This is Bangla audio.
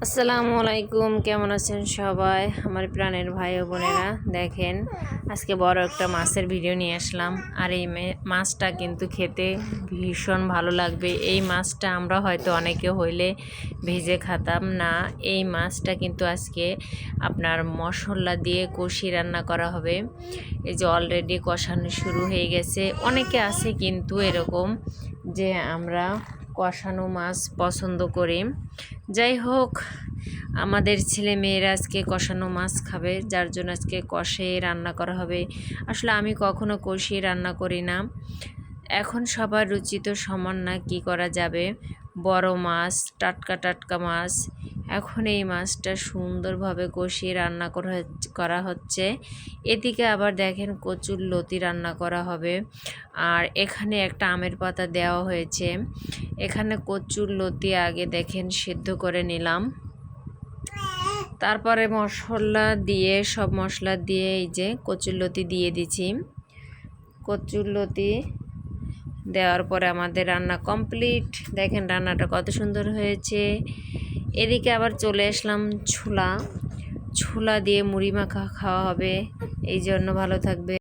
আসসালামু আলাইকুম, কেমন আছেন সবাই আমার প্রাণের ভাই ও বোনেরা। দেখেন আজকে বড় একটা মাছের ভিডিও নিয়ে আসলাম। আর এই মাছটা কিন্তু খেতে ভীষণ ভালো লাগবে। এই মাছটা আমরা হয়তো অনেকে হইলে ভেজে খেতাম না। এই মাছটা কিন্তু আজকে আপনার মশলা দিয়ে কষি রান্না করা হবে। এই যে অলরেডি কষানো শুরু হয়ে গেছে। অনেকে আছে কিন্তু এরকম যে আমরা কষানো মাছ পছন্দ করি। যাই হোক, আমাদের ছেলে মেয়েরা আজকে কষানো মাছ খাবে, যার জন্য আজকে কষে রান্না করা হবে। আসলে আমি কখনো কষিয়ে রান্না করি না। এখন সবার রুচি তো সমান না, কি করা যাবে। বড় মাছ, টাটকা টাটকা মাছ, এখন এই মাছটা সুন্দরভাবে কষিয়ে রান্না করা হচ্ছে। এদিকে আবার দেখেন কচুর লতি রান্না করা হবে। আর এখানে একটা আমের পাতা দেওয়া হয়েছে। এখানে কচুর লতি আগে দেখেন সিদ্ধ করে নিলাম, তারপরে সব মশলা দিয়ে এই যে কচুরলতি দিয়ে দিচ্ছি। কচুরলতি দেওয়ার পরে আমাদের রান্না কমপ্লিট। দেখেন রান্নাটা কত সুন্দর হয়েছে। এদিকে আবার চলে আসলাম ছোলা দিয়ে মুড়ি মাখা খাওয়া হবে। এই জন্য ভালো থাকবে।